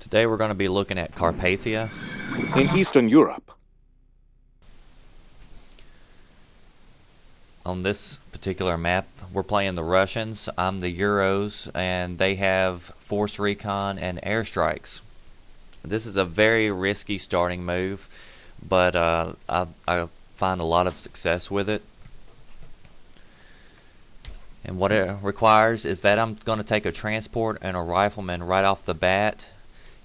Today we're going to be looking at Carpathia. In Eastern Europe. On this particular map, we're playing the Russians. I'm the Euros, and they have force recon and airstrikes. This is a very risky starting move, but I find a lot of success with it. And what it requires is that I'm going to take a transport and a rifleman right off the bat.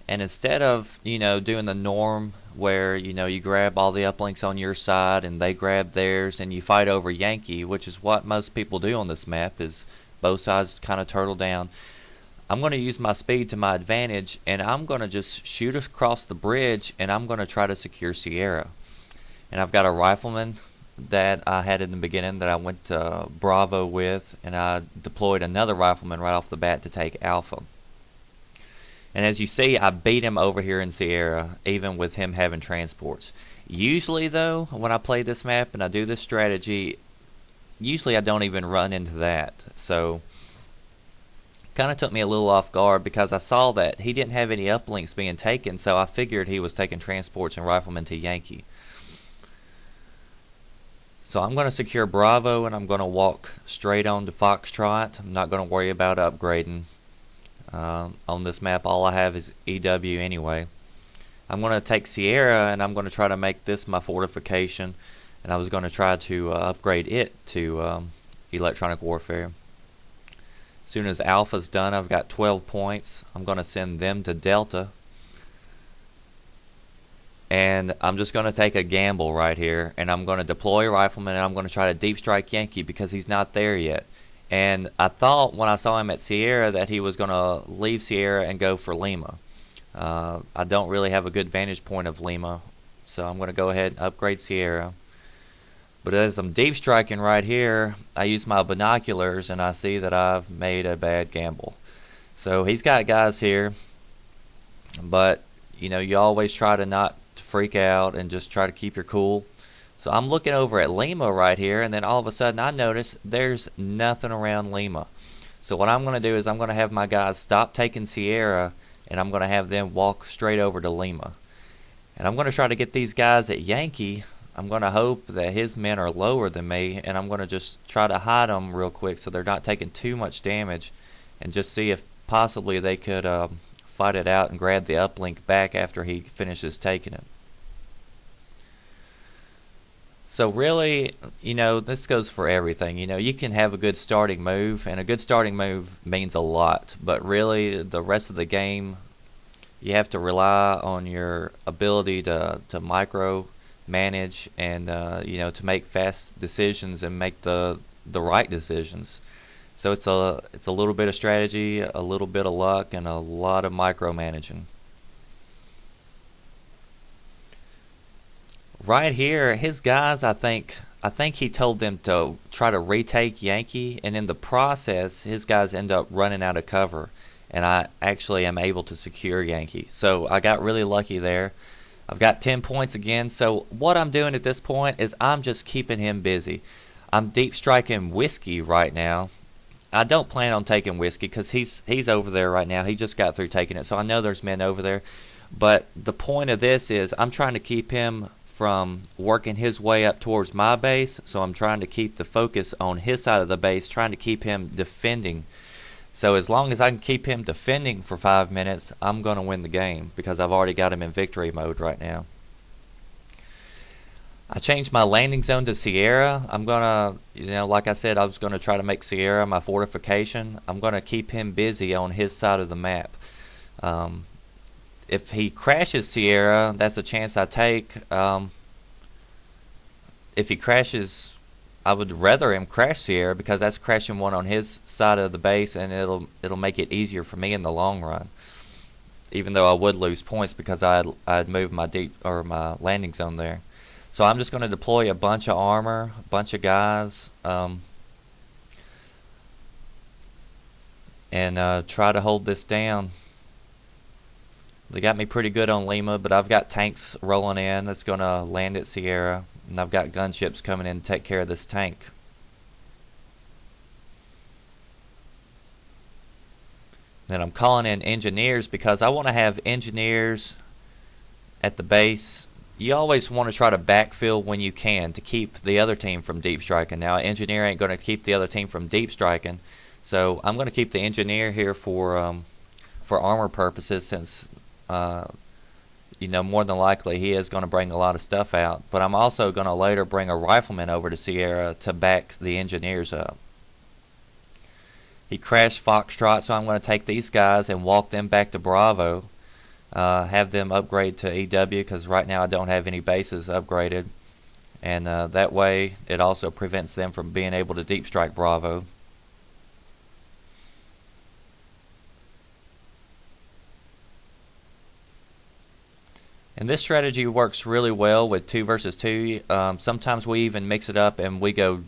And instead of, doing the norm where, you grab all the uplinks on your side and they grab theirs and you fight over Yankee, which is what most people do on this map, is both sides kind of turtle down. I'm going to use my speed to my advantage, and I'm going to just shoot across the bridge, and I'm going to try to secure Sierra. And I've got a rifleman that I had in the beginning that I went to Bravo with, and I deployed another rifleman right off the bat to take Alpha. And as you see, I beat him over here in Sierra, even with him having transports. Usually, though, when I play this map and I do this strategy, usually I don't even run into that. So, kind of took me a little off guard because I saw that he didn't have any uplinks being taken, so I figured he was taking transports and riflemen to Yankee. So I'm going to secure Bravo, and I'm going to walk straight on to Foxtrot. I'm not going to worry about upgrading. On this map, all I have is EW anyway. I'm going to take Sierra, and I'm going to try to make this my fortification, and I was going to try to upgrade it to electronic warfare. As soon as Alpha's done, I've got 12 points. I'm going to send them to Delta, and I'm just going to take a gamble right here, and I'm going to deploy a rifleman, and I'm going to try to deep strike Yankee because he's not there yet. And I thought when I saw him at Sierra that he was going to leave Sierra and go for Lima. I don't really have a good vantage point of Lima, so I'm going to go ahead and upgrade Sierra. But as I'm deep striking right here, I use my binoculars and I see that I've made a bad gamble. So he's got guys here, but you always try to not freak out and just try to keep your cool. So I'm looking over at Lima right here, and then all of a sudden I notice there's nothing around Lima. So what I'm going to do is I'm going to have my guys stop taking Sierra, and I'm going to have them walk straight over to Lima. And I'm going to try to get these guys at Yankee. I'm going to hope that his men are lower than me, and I'm going to just try to hide them real quick so they're not taking too much damage, and just see if possibly they could fight it out and grab the uplink back after he finishes taking it. So really, this goes for everything. You can have a good starting move, and a good starting move means a lot. But really, the rest of the game, you have to rely on your ability to micro manage and to make fast decisions and make the right decisions. So it's a little bit of strategy, a little bit of luck, and a lot of micromanaging. Right here, his guys, I think he told them to try to retake Yankee, and in the process, his guys end up running out of cover, and I actually am able to secure Yankee. So I got really lucky there. I've got 10 points again, so what I'm doing at this point is I'm just keeping him busy. I'm deep striking Whiskey right now. I don't plan on taking Whiskey because he's over there right now. He just got through taking it, so I know there's men over there. But the point of this is I'm trying to keep him from working his way up towards my base, so I'm trying to keep the focus on his side of the base, trying to keep him defending. So as long as I can keep him defending for 5 minutes, I'm going to win the game because I've already got him in victory mode right now. I changed my landing zone to Sierra. I'm going to, like I said, I was going to try to make Sierra my fortification. I'm going to keep him busy on his side of the map. If he crashes Sierra, that's a chance I take. If he crashes, I would rather him crash Sierra because that's crashing one on his side of the base, and it'll make it easier for me in the long run. Even though I would lose points because I'd moved my landing zone there. So I'm just going to deploy a bunch of armor, a bunch of guys, and try to hold this down. They got me pretty good on Lima, but I've got tanks rolling in that's going to land at Sierra, and I've got gunships coming in to take care of this tank. Then I'm calling in engineers because I want to have engineers at the base. You always want to try to backfill when you can to keep the other team from deep striking. Now, an engineer ain't going to keep the other team from deep striking, so I'm going to keep the engineer here for armor purposes, since more than likely he is going to bring a lot of stuff out. But I'm also going to later bring a rifleman over to Sierra to back the engineers up. He crashed Foxtrot, so I'm going to take these guys and walk them back to Bravo. Have them upgrade to EW, because right now I don't have any bases upgraded, and that way it also prevents them from being able to deep strike Bravo. And this strategy works really well with 2 versus 2. Sometimes we even mix it up and we go,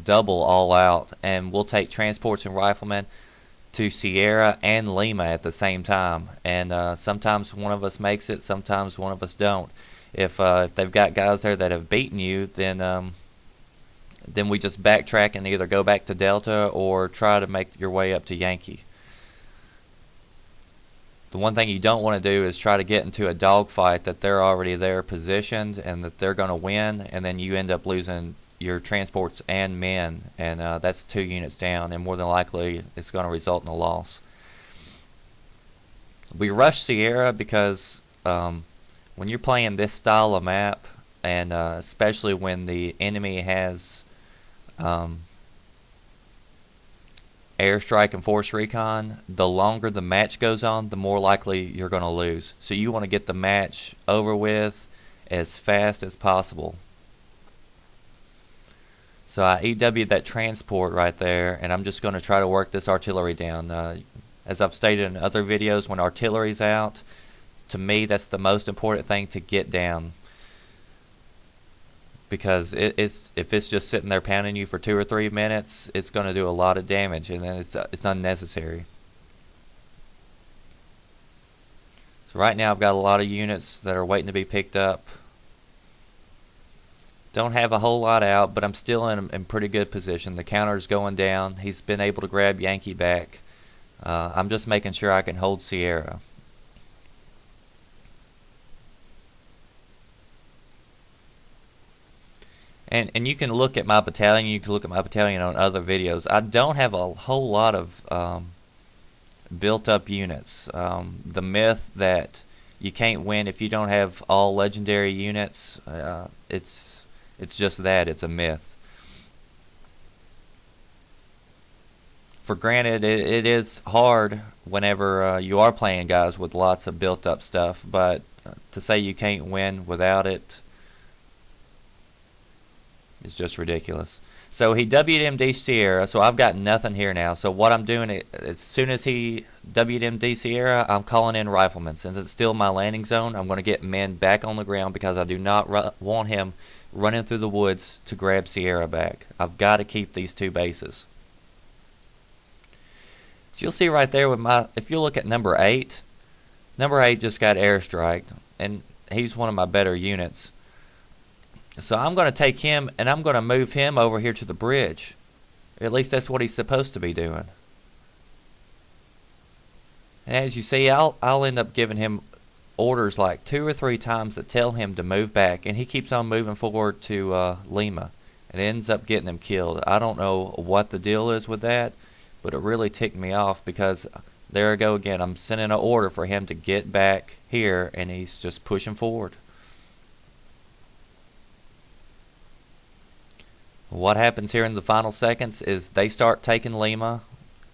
double all out, and we'll take transports and riflemen to Sierra and Lima at the same time. And sometimes one of us makes it, sometimes one of us don't. If they've got guys there that have beaten you, then we just backtrack and either go back to Delta or try to make your way up to Yankee. The one thing you don't want to do is try to get into a dogfight that they're already there positioned and that they're going to win, and then you end up losing your transports and men, and that's 2 units down, and more than likely it's going to result in a loss. We rush Sierra because when you're playing this style of map, and especially when the enemy has airstrike and force recon, the longer the match goes on, the more likely you're going to lose. So you want to get the match over with as fast as possible. So I EW'd that transport right there, and I'm just going to try to work this artillery down. As I've stated in other videos, when artillery's out, to me that's the most important thing to get down. Because if it's just sitting there pounding you for 2 or 3 minutes, it's going to do a lot of damage, and then it's unnecessary. So right now I've got a lot of units that are waiting to be picked up. Don't have a whole lot out, but I'm still in pretty good position. The counter's going down. He's been able to grab Yankee back. I'm just making sure I can hold Sierra. And you can look at my battalion. You can look at my battalion on other videos. I don't have a whole lot of built-up units. The myth that you can't win if you don't have all legendary units, it's just that. It's a myth. For granted, it is hard whenever you are playing guys with lots of built-up stuff, but to say you can't win without it, it's just ridiculous. So he WMD Sierra, so I've got nothing here now. So what I'm doing, as soon as he WMD Sierra, I'm calling in riflemen. Since it's still my landing zone, I'm going to get men back on the ground because I do not want him running through the woods to grab Sierra back. I've got to keep these 2 bases. So you'll see right there with if you look at number 8 just got airstriked, and he's one of my better units. So I'm going to take him and I'm going to move him over here to the bridge. At least that's what he's supposed to be doing. And as you see, I'll end up giving him orders like 2 or 3 times that tell him to move back, and he keeps on moving forward to Lima, and ends up getting him killed. I don't know what the deal is with that, but it really ticked me off because there I go again. I'm sending an order for him to get back here, and he's just pushing forward. What happens here in the final seconds is they start taking Lima.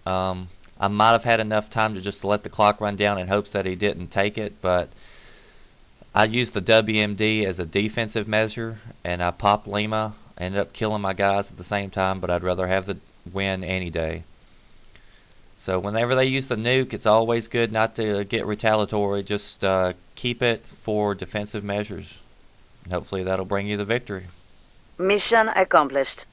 I might have had enough time to just let the clock run down in hopes that he didn't take it, but I used the WMD as a defensive measure, and I popped Lima. I ended up killing my guys at the same time, but I'd rather have the win any day. So whenever they use the nuke, it's always good not to get retaliatory. Just keep it for defensive measures. Hopefully that'll bring you the victory. Mission accomplished.